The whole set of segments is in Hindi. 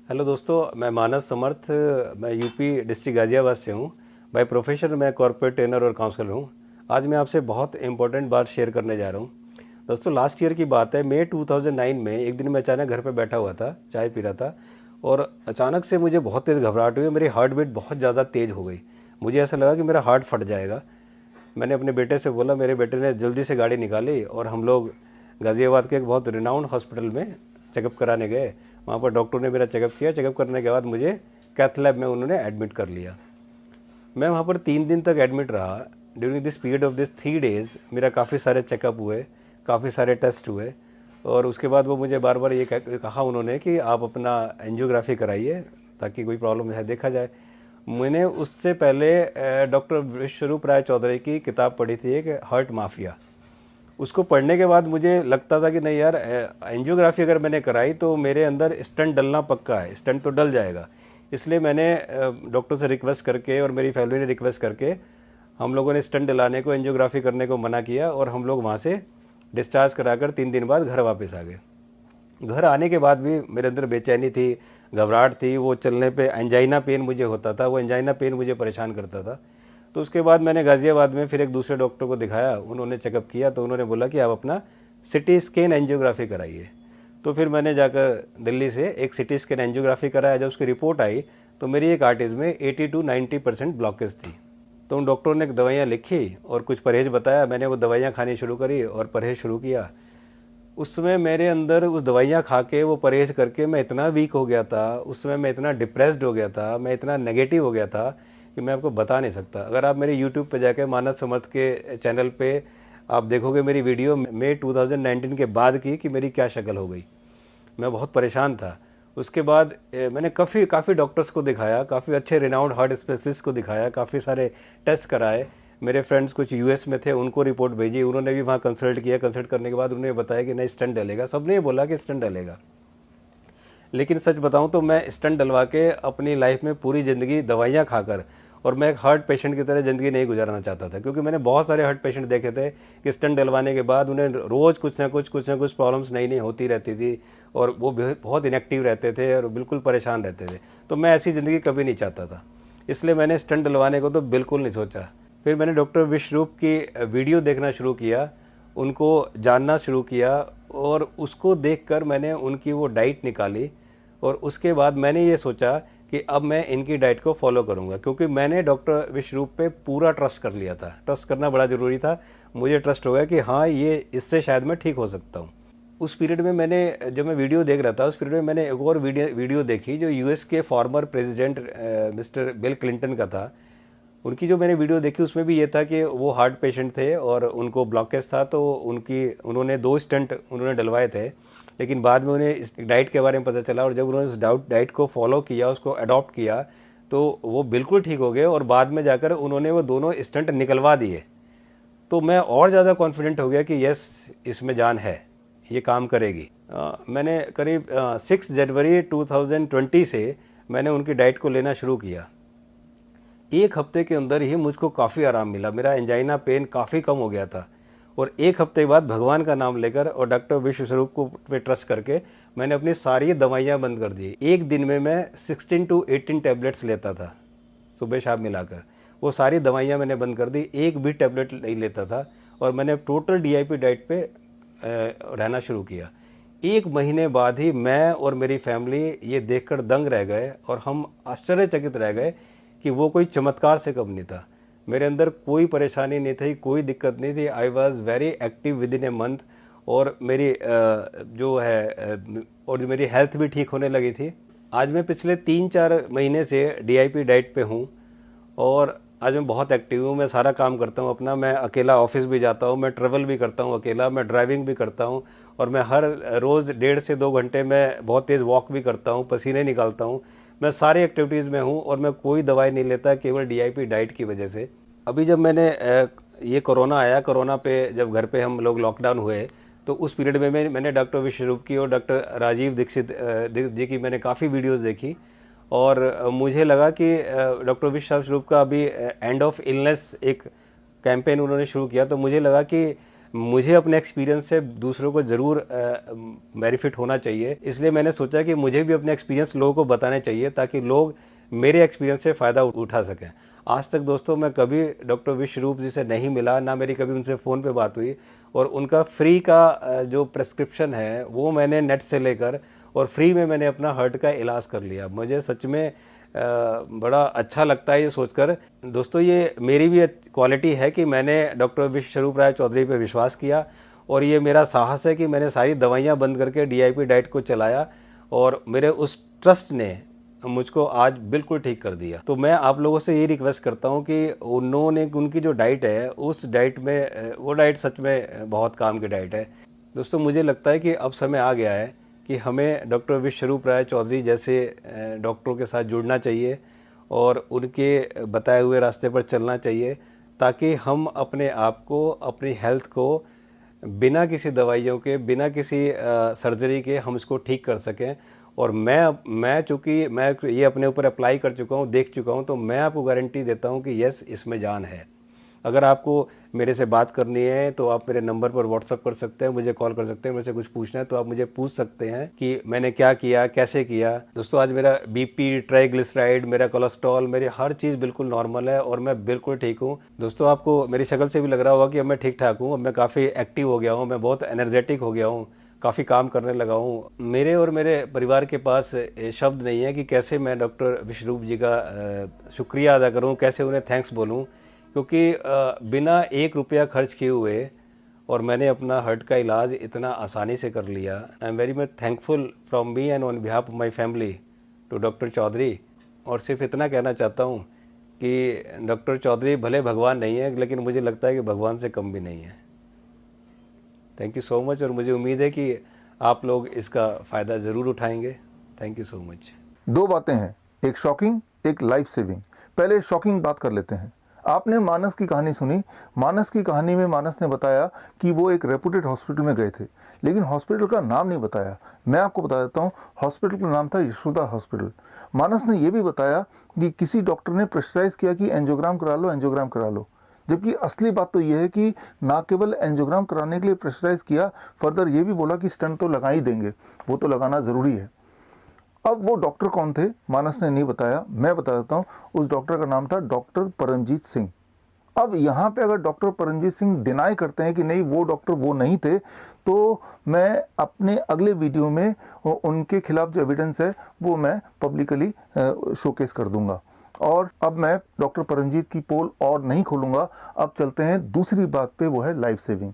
हेलो दोस्तों, मैं मानस समर्थ। मैं यूपी डिस्ट्रिक्ट गाज़ियाबाद से हूँ। बाय प्रोफेशन मैं कॉर्पोरेट ट्रेनर और काउंसलर हूँ। आज मैं आपसे बहुत इंपॉर्टेंट बात शेयर करने जा रहा हूँ। दोस्तों, लास्ट ईयर की बात है, मई 2009 में एक दिन मैं अचानक घर पे बैठा हुआ था, चाय पी रहा था और अचानक से मुझे बहुत तेज़ घबराहट हुई। मेरी हार्ट बीट बहुत ज़्यादा तेज़ हो गई। मुझे ऐसा लगा कि मेरा हार्ट फट जाएगा। मैंने अपने बेटे से बोला, मेरे बेटे ने जल्दी से गाड़ी निकाली और हम लोग गाज़ियाबाद के एक बहुत रिनाउंड हॉस्पिटल में चेकअप कराने गए। वहाँ पर डॉक्टर ने मेरा चेकअप किया। चेकअप करने के बाद मुझे कैथ लैब में उन्होंने एडमिट कर लिया। मैं वहाँ पर 3 दिन तक एडमिट रहा। During this period of this 3 days मेरा काफ़ी सारे चेकअप हुए, काफ़ी सारे टेस्ट हुए और उसके बाद वो मुझे बार बार ये कहा उन्होंने कि आप अपना एंजियोग्राफी कराइए ताकि कोई प्रॉब्लम है देखा जाए। मैंने उससे पहले डॉक्टर विश्वरूप राय चौधरी की किताब पढ़ी थी, एक हार्ट माफिया। उसको पढ़ने के बाद मुझे लगता था कि नहीं यार, एंजियोग्राफी अगर मैंने कराई तो मेरे अंदर स्टंट डलना पक्का है, स्टंट तो डल जाएगा। इसलिए मैंने डॉक्टर से रिक्वेस्ट करके और मेरी फैमिली ने रिक्वेस्ट करके हम लोगों ने स्टंट डलाने को, एंजियोग्राफी करने को मना किया और हम लोग वहाँ से डिस्चार्ज कराकर 3 दिन बाद घर वापस आ गए। घर आने के बाद भी मेरे अंदर बेचैनी थी, घबराहट थी। वो चलने पे एंजाइना पेन मुझे होता था, वो एंजाइना पेन मुझे परेशान करता था। तो उसके बाद मैंने गाज़ियाबाद में फिर एक दूसरे डॉक्टर को दिखाया। उन्होंने चेकअप किया तो उन्होंने बोला कि आप अपना सिटी स्कैन एंजियोग्राफी कराइए। तो फिर मैंने जाकर दिल्ली से एक सिटी स्कैन एंजियोग्राफी कराया। जब उसकी रिपोर्ट आई तो मेरी एक आर्टरी में 80 to 90% ब्लॉकेज थी। तो उन डॉक्टरों ने दवाइयाँ लिखी और कुछ परहेज़ बताया। मैंने वो दवाइयाँ खानी शुरू करी और परहेज़ शुरू किया। उस समय मेरे अंदर उस दवाइयाँ खा के, वो परहेज़ करके मैं इतना वीक हो गया था, उस समय मैं इतना डिप्रेस्ड हो गया था, मैं इतना नेगेटिव हो गया था कि मैं आपको बता नहीं सकता। अगर आप मेरे यूट्यूब पे जाके मानस समर्थ के चैनल पे आप देखोगे मेरी वीडियो मई 2019 के बाद की कि मेरी क्या शक्ल हो गई। मैं बहुत परेशान था। उसके बाद मैंने काफ़ी डॉक्टर्स को दिखाया, काफ़ी अच्छे रिनाउंड हार्ट स्पेशलिस्ट को दिखाया, काफ़ी सारे टेस्ट कराए। मेरे फ्रेंड्स कुछ यूएस में थे, उनको रिपोर्ट भेजी, उन्होंने भी वहाँ कंसल्ट किया। कंसल्ट करने के बाद उन्होंने बताया कि नहीं, स्टंट डलेगा। सबने ये बोला कि स्टंट डलेगा। लेकिन सच बताऊं तो मैं स्टंट डलवा के अपनी लाइफ में पूरी ज़िंदगी दवाइयाँ खाकर, और मैं एक हार्ट पेशेंट की तरह ज़िंदगी नहीं गुजारना चाहता था, क्योंकि मैंने बहुत सारे हार्ट पेशेंट देखे थे कि स्टंट डलवाने के बाद उन्हें रोज़ कुछ ना कुछ प्रॉब्लम्स नई नई होती रहती थी और वो बहुत इनएक्टिव रहते थे और बिल्कुल परेशान रहते थे। तो मैं ऐसी ज़िंदगी कभी नहीं चाहता था, इसलिए मैंने स्टंट डलवाने को तो बिल्कुल नहीं सोचा। फिर मैंने डॉक्टर विश्वरूप की वीडियो देखना शुरू किया, उनको जानना शुरू किया और उसको देखकर मैंने उनकी वो डाइट निकाली और उसके बाद मैंने ये सोचा कि अब मैं इनकी डाइट को फॉलो करूंगा, क्योंकि मैंने डॉक्टर विश्वरूप पे पूरा ट्रस्ट कर लिया था। ट्रस्ट करना बड़ा ज़रूरी था। मुझे ट्रस्ट हो गया कि हाँ, ये इससे शायद मैं ठीक हो सकता हूँ। उस पीरियड में मैंने, जब मैं वीडियो देख रहा था, उस पीरियड में मैंने एक और वीडियो देखी जो यूएस के former president mister bill Clinton का था। उनकी जो मैंने वीडियो देखी उसमें भी ये था कि वो हार्ट पेशेंट थे और उनको ब्लॉकेज था, तो उन्होंने 2 स्टंट उन्होंने डलवाए थे। लेकिन बाद में उन्हें इस डाइट के बारे में पता चला और जब उन्होंने इस डाइट को फॉलो किया, उसको अडॉप्ट किया, तो वो बिल्कुल ठीक हो गए और बाद में जाकर उन्होंने वो दोनों स्टंट निकलवा दिए। तो मैं और ज़्यादा कॉन्फिडेंट हो गया कि यस, इसमें जान है, ये काम करेगी। मैंने करीब 6 जनवरी 2020 से मैंने उनकी डाइट को लेना शुरू किया। एक हफ्ते के अंदर ही मुझको काफ़ी आराम मिला। मेरा एंजाइना पेन काफ़ी कम हो गया था और एक हफ्ते बाद भगवान का नाम लेकर और डॉक्टर विश्वस्वरूप को पे ट्रस्ट करके मैंने अपनी सारी दवाइयाँ बंद कर दी। एक दिन में मैं 16 to 18 टैबलेट्स लेता था, सुबह शाम मिलाकर। वो सारी दवाइयाँ मैंने बंद कर दी, एक भी टैबलेट नहीं लेता था और मैंने टोटल डीआईपी डाइट पे रहना शुरू किया। 1 महीने बाद ही मैं और मेरी फैमिली ये देखकर दंग रह गए और हम आश्चर्यचकित रह गए कि वो कोई चमत्कार से कम नहीं था। मेरे अंदर कोई परेशानी नहीं थी, कोई दिक्कत नहीं थी। I was very active with in a month और मेरी और मेरी हेल्थ भी ठीक होने लगी थी। आज मैं पिछले 3-4 महीने से डीआईपी डाइट पे हूँ और आज मैं बहुत एक्टिव हूँ। मैं सारा काम करता हूँ अपना, मैं अकेला ऑफिस भी जाता हूँ, मैं ट्रैवल भी करता हूँ अकेला, मैं ड्राइविंग भी करता हूँ और मैं हर रोज़ 1.5 से 2 घंटे मैं बहुत तेज़ वॉक भी करता हूँ, पसीने निकालता हूँ। मैं सारी एक्टिविटीज़ में हूँ और मैं कोई दवाई नहीं लेता, केवल डीआईपी डाइट की वजह से। अभी जब ये कोरोना आया, कोरोना पे जब घर पे हम लोग लॉकडाउन हुए, तो उस पीरियड में मैंने डॉक्टर विश्वरूप की और डॉक्टर राजीव दीक्षित जी की मैंने काफ़ी वीडियोस देखी और मुझे लगा कि डॉक्टर विश्वरूप का अभी एंड ऑफ इलनेस एक कैंपेन उन्होंने शुरू किया, तो मुझे लगा कि मुझे अपने एक्सपीरियंस से दूसरों को ज़रूर बेनिफिट होना चाहिए, इसलिए मैंने सोचा कि मुझे भी अपने एक्सपीरियंस लोगों को बताने चाहिए ताकि लोग मेरे एक्सपीरियंस से फ़ायदा उठा सकें। आज तक दोस्तों मैं कभी डॉक्टर विश्वरूप जी से नहीं मिला, ना मेरी कभी उनसे फ़ोन पे बात हुई, और उनका फ्री का जो प्रेस्क्रिप्शन है वो मैंने नेट से लेकर और फ्री में मैंने अपना हार्ट का इलाज कर लिया। मुझे सच में बड़ा अच्छा लगता है ये सोचकर। दोस्तों ये मेरी भी क्वालिटी है कि मैंने डॉक्टर विश्वरूप राय चौधरी पे विश्वास किया, और ये मेरा साहस है कि मैंने सारी दवाइयाँ बंद करके DIP डाइट को चलाया, और मेरे उस ट्रस्ट ने मुझको आज बिल्कुल ठीक कर दिया। तो मैं आप लोगों से ये रिक्वेस्ट करता हूँ कि उनकी जो डाइट है उस डाइट में, वो डाइट सच में बहुत काम की डाइट है। दोस्तों मुझे लगता है कि अब समय आ गया है कि हमें डॉक्टर विश्वरूप राय चौधरी जैसे डॉक्टरों के साथ जुड़ना चाहिए और उनके बताए हुए रास्ते पर चलना चाहिए, ताकि हम अपने आप को, अपनी हेल्थ को बिना किसी दवाइयों के, बिना किसी सर्जरी के हम इसको ठीक कर सकें। और मैं चूँकि मैं ये अपने ऊपर अप्लाई कर चुका हूँ, देख चुका हूँ, तो मैं आपको गारंटी देता हूँ कि यस, इसमें जान है। अगर आपको मेरे से बात करनी है तो आप मेरे नंबर पर व्हाट्सअप कर सकते हैं, मुझे कॉल कर सकते हैं। मेरे से कुछ पूछना है तो आप मुझे पूछ सकते हैं कि मैंने क्या किया, कैसे किया। दोस्तों आज मेरा BP, ट्राइग्लिसराइड, मेरा कोलेस्ट्रॉल, मेरी हर चीज़ बिल्कुल नॉर्मल है और मैं बिल्कुल ठीक हूँ। दोस्तों आपको मेरी शक्ल से भी लग रहा होगा कि अब मैं ठीक ठाक हूँ, अब मैं काफ़ी एक्टिव हो गया हूँ, मैं बहुत एनर्जेटिक हो गया हूँ, काफ़ी काम करने लगा हूँ। मेरे और मेरे परिवार के पास शब्द नहीं है कि कैसे मैं डॉक्टर विश्वरूप जी का शुक्रिया अदा करूँ, कैसे उन्हें थैंक्स बोलूँ, क्योंकि बिना 1 रुपया खर्च किए हुए और मैंने अपना हार्ट का इलाज इतना आसानी से कर लिया। I am very much thankful from me and on behalf of my family to doctor Chaudhary. और सिर्फ इतना कहना चाहता हूँ कि डॉक्टर चौधरी भले भगवान नहीं है, लेकिन मुझे लगता है कि भगवान से कम भी नहीं है। थैंक यू सो मच, और मुझे उम्मीद है कि आप लोग इसका फ़ायदा ज़रूर उठाएंगे। Thank you so much. 2 बातें हैं, एक शॉकिंग, एक लाइफ सेविंग। पहले शॉकिंग बात कर लेते हैं। आपने मानस की कहानी सुनी। मानस की कहानी में मानस ने बताया कि वो एक रेपुटेड हॉस्पिटल में गए थे, लेकिन हॉस्पिटल का नाम नहीं बताया। मैं आपको बता देता हूँ, हॉस्पिटल का नाम था यशोदा हॉस्पिटल। मानस ने यह भी बताया कि किसी डॉक्टर ने प्रेशराइज किया कि एंजियोग्राम करा लो, एंजियोग्राम करा लो। जबकि असली बात तो यह है कि ना केवल एंजियोग्राम कराने के लिए प्रेशराइज किया, फर्दर ये भी बोला कि स्टंट तो लगा ही देंगे, वो तो लगाना ज़रूरी है। अब वो डॉक्टर कौन थे मानस ने नहीं बताया, मैं बता देता हूँ। उस डॉक्टर का नाम था डॉक्टर परमजीत सिंह। अब यहाँ पे अगर डॉक्टर परमजीत सिंह डिनाई करते हैं कि नहीं वो डॉक्टर वो नहीं थे, तो मैं अपने अगले वीडियो में उनके खिलाफ जो एविडेंस है वो मैं पब्लिकली शोकेस कर दूंगा। और अब मैं डॉक्टर परमजीत की पोल और नहीं खोलूंगा। अब चलते हैं दूसरी बात पे, वो है लाइफ सेविंग।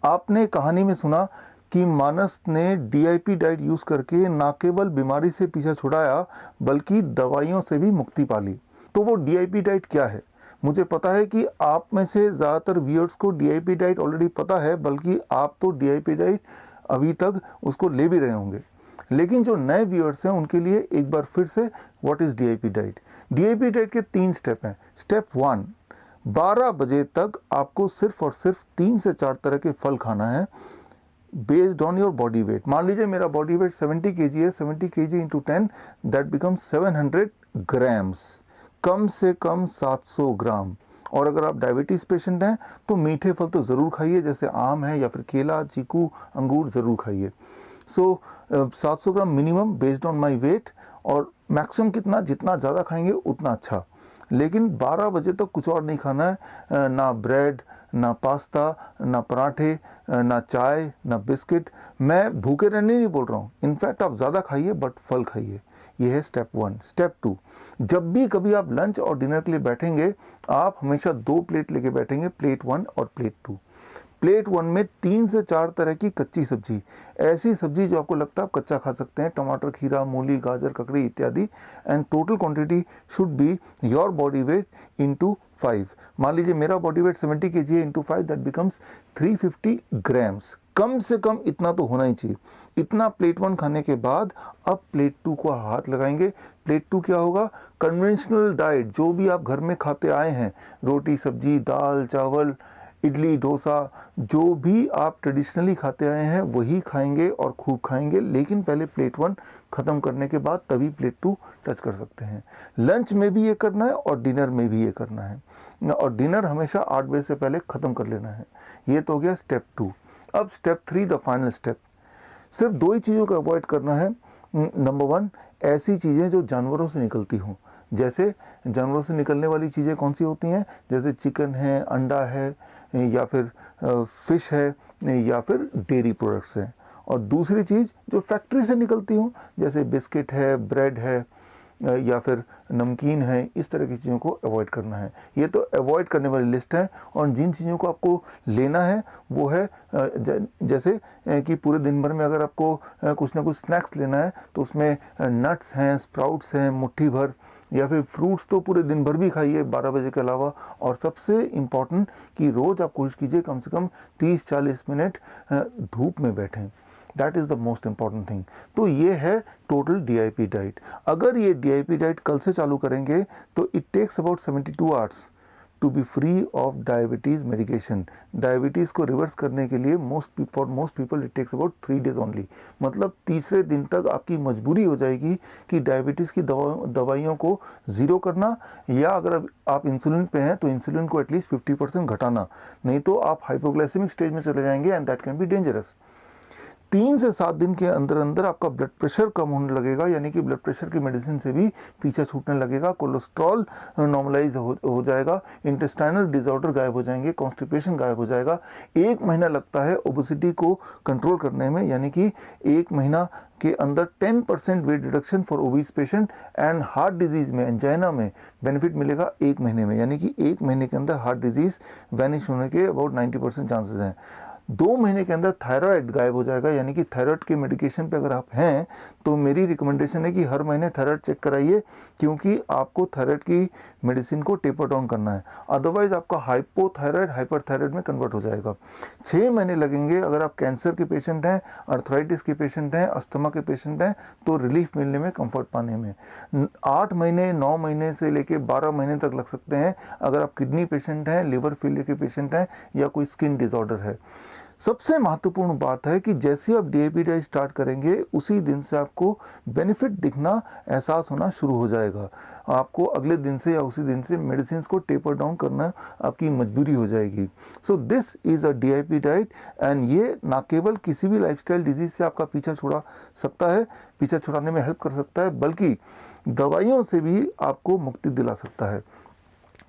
आपने कहानी में सुना कि मानस ने DIP डाइट यूज करके ना केवल बीमारी से पीछा छुड़ाया बल्कि दवाइयों से भी मुक्ति पा ली। तो वो DIP डाइट क्या है? मुझे पता है कि आप में से ज़्यादातर व्यूअर्स को DIP डाइट ऑलरेडी पता है, बल्कि आप तो DIP डाइट अभी तक उसको ले भी रहे होंगे। लेकिन जो नए व्यूअर्स हैं उनके लिए एक बार फिर से, what is DIP diet? DIP diet के 3 स्टेप हैं। स्टेप 1, 12 बजे तक आपको सिर्फ और सिर्फ 3 से 4 तरह के फल खाना है based on your body weight. मान लीजिए मेरा बॉडी वेट 70 kg है, 70 kg into 10 that becomes 700 grams, कम से कम 700 ग्राम। और अगर आप डायबिटीज़ पेशेंट हैं तो मीठे फल तो ज़रूर खाइए, जैसे आम है या फिर केला, चीकू, अंगूर ज़रूर खाइए। So 700 gram minimum based on my weight, और मैक्सिमम कितना, जितना ज़्यादा खाएंगे उतना अच्छा। लेकिन 12 बजे तक कुछ और नहीं खाना है, ना ब्रेड, ना पास्ता, ना पराठे, ना चाय, ना बिस्किट। मैं भूखे रहने नहीं बोल रहा हूँ, इनफैक्ट आप ज़्यादा खाइए बट फल खाइए। ये है स्टेप 1। स्टेप 2, जब भी कभी आप लंच और डिनर के लिए बैठेंगे, आप हमेशा 2 प्लेट लेके बैठेंगे, प्लेट 1 और प्लेट 2। प्लेट 1 में 3 से 4 तरह की कच्ची सब्जी, ऐसी सब्जी जो आपको लगता है आप कच्चा खा सकते हैं, टमाटर, खीरा, मूली, गाजर, ककड़ी इत्यादि। And total quantity should be your body weight into 5। मान लीजिए मेरा बॉडी वेट 70 kg है, इंटू 5 दैट बिकम्स 350 ग्राम्स। कम से कम इतना तो होना ही चाहिए। इतना प्लेट 1 खाने के बाद अब प्लेट 2 को हाथ लगाएंगे। प्लेट 2 क्या होगा? कन्वेंशनल डाइट, जो भी आप घर में खाते आए हैं, रोटी, सब्जी, दाल, चावल, इडली डोसा जो भी आप ट्रेडिशनली खाते आए हैं वही खाएंगे और खूब खाएंगे, लेकिन पहले प्लेट 1 ख़त्म करने के बाद तभी प्लेट 2 टच कर सकते हैं। लंच में भी ये करना है और डिनर में भी ये करना है, और डिनर हमेशा 8 बजे से पहले ख़त्म कर लेना है। ये तो हो गया स्टेप 2। अब स्टेप 3, द फाइनल स्टेप। सिर्फ 2 ही चीज़ों को अवॉइड करना है। नंबर 1, ऐसी चीज़ें जो जानवरों से निकलती हों। जैसे जानवरों से निकलने वाली चीज़ें कौन सी होती हैं? जैसे चिकन है, अंडा है, या फिर फिश है, या फिर डेयरी प्रोडक्ट्स हैं। और दूसरी चीज़ जो फैक्ट्री से निकलती हों, जैसे बिस्किट है, ब्रेड है, या फिर नमकीन है, इस तरह की चीज़ों को अवॉइड करना है। ये तो अवॉइड करने वाली लिस्ट है। और जिन चीज़ों को आपको लेना है वो है जैसे कि पूरे दिन भर में अगर आपको कुछ ना कुछ स्नैक्स लेना है तो उसमें नट्स हैं, स्प्राउट्स हैं मुट्ठी भर, या फिर फ्रूट्स तो पूरे दिन भर भी खाइए 12 बजे के अलावा। और सबसे इम्पॉर्टेंट कि रोज़ आप कोशिश कीजिए कम से कम 30-40 मिनट धूप में बैठें। That is the most important thing. तो ये है टोटल DIP डाइट। अगर ये DIP डाइट कल से चालू करेंगे तो it takes about 72 hours to be free of diabetes medication. Diabetes को रिवर्स करने के लिए for most people it takes about 3 days only. मतलब तीसरे दिन तक आपकी मजबूरी हो जाएगी कि डायबिटीज़ की दवाइयों को ज़ीरो करना, या अगर आप इंसुलिन पे हैं तो इंसुलिन को एटलीस्ट 50% घटाना, नहीं तो आप हाइपोग्लाइसेमिक स्टेज में चले जाएंगे and that can be dangerous. 3 से 7 दिन के अंदर अंदर आपका ब्लड प्रेशर कम होने लगेगा, यानी कि ब्लड प्रेशर की मेडिसिन से भी पीछा छूटने लगेगा, कोलेस्ट्रॉल नॉर्मलाइज हो जाएगा, इंटेस्टाइनल डिसऑर्डर गायब हो जाएंगे, कॉन्स्टिपेशन गायब हो जाएगा। 1 महीना लगता है ओबेसिटी को कंट्रोल करने में, यानी कि 1 महीना के अंदर 10% weight reduction for obese patient, and heart disease में, एंजाइना में बेनिफिट मिलेगा 1 महीने में, यानी कि 1 महीने के अंदर हार्ट डिजीज़ वैनिश होने के अबाउट 90% चांसेस हैं। 2 महीने के अंदर थायराइड गायब हो जाएगा, यानी कि थायराइड के मेडिकेशन पे अगर आप हैं तो मेरी रिकमेंडेशन है कि हर महीने थायराइड चेक कराइए, क्योंकि आपको थायराइड की मेडिसिन को टेपर डाउन करना है, अदरवाइज आपका हाइपोथायराइड हाइपरथायराइड में कन्वर्ट हो जाएगा। 6 महीने लगेंगे अगर आप कैंसर के पेशेंट हैं, अर्थराइटिस के पेशेंट हैं, अस्थमा के पेशेंट हैं, तो रिलीफ मिलने में, कंफर्ट पाने में। 8 महीने 9 महीने से लेके 12 महीने तक लग सकते हैं अगर आप किडनी पेशेंट हैं, लिवर फेलियर के पेशेंट हैं, या कोई स्किन डिसऑर्डर है। सबसे महत्वपूर्ण बात है कि जैसे आप DIP डाइट स्टार्ट करेंगे उसी दिन से आपको बेनिफिट दिखना, एहसास होना शुरू हो जाएगा। आपको अगले दिन से या उसी दिन से मेडिसिन को टेपर डाउन करना आपकी मजबूरी हो जाएगी। So this is a DIP diet, and ये ना केवल किसी भी लाइफस्टाइल डिजीज से आपका पीछा छुड़ा सकता है, पीछा छुड़ाने में हेल्प कर सकता है, बल्कि दवाइयों से भी आपको मुक्ति दिला सकता है।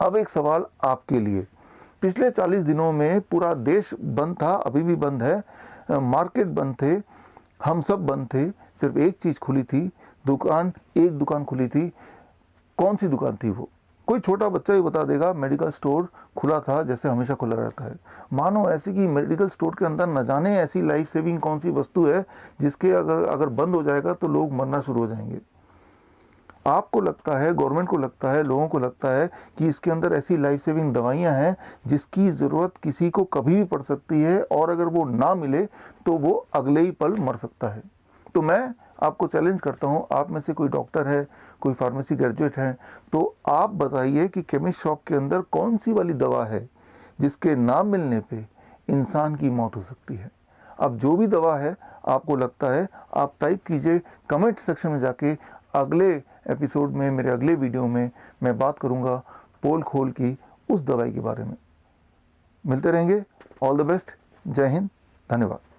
अब एक सवाल आपके लिए। पिछले 40 दिनों में पूरा देश बंद था, अभी भी बंद है, मार्केट बंद थे, हम सब बंद थे, सिर्फ एक चीज़ खुली थी, एक दुकान खुली थी। कौन सी दुकान थी वो? कोई छोटा बच्चा ही बता देगा। मेडिकल स्टोर खुला था, जैसे हमेशा खुला रहता है। मानो ऐसे कि मेडिकल स्टोर के अंदर न जाने ऐसी लाइफ सेविंग कौन सी वस्तु है जिसके अगर बंद हो जाएगा तो लोग मरना शुरू हो जाएंगे। आपको लगता है, गवर्नमेंट को लगता है, लोगों को लगता है कि इसके अंदर ऐसी लाइफ सेविंग दवाइयां हैं जिसकी ज़रूरत किसी को कभी भी पड़ सकती है, और अगर वो ना मिले तो वो अगले ही पल मर सकता है। तो मैं आपको चैलेंज करता हूं, आप में से कोई डॉक्टर है, कोई फार्मेसी ग्रेजुएट है, तो आप बताइए कि केमिस्ट शॉप के अंदर कौन सी वाली दवा है जिसके ना मिलने पे इंसान की मौत हो सकती है। अब जो भी दवा है आपको लगता है, आप टाइप कीजिए कमेंट सेक्शन में जाके। अगले एपिसोड में, मेरे अगले वीडियो में मैं बात करूंगा पोल खोल की उस दवाई के बारे में। मिलते रहेंगे। All the best. जय हिंद। धन्यवाद।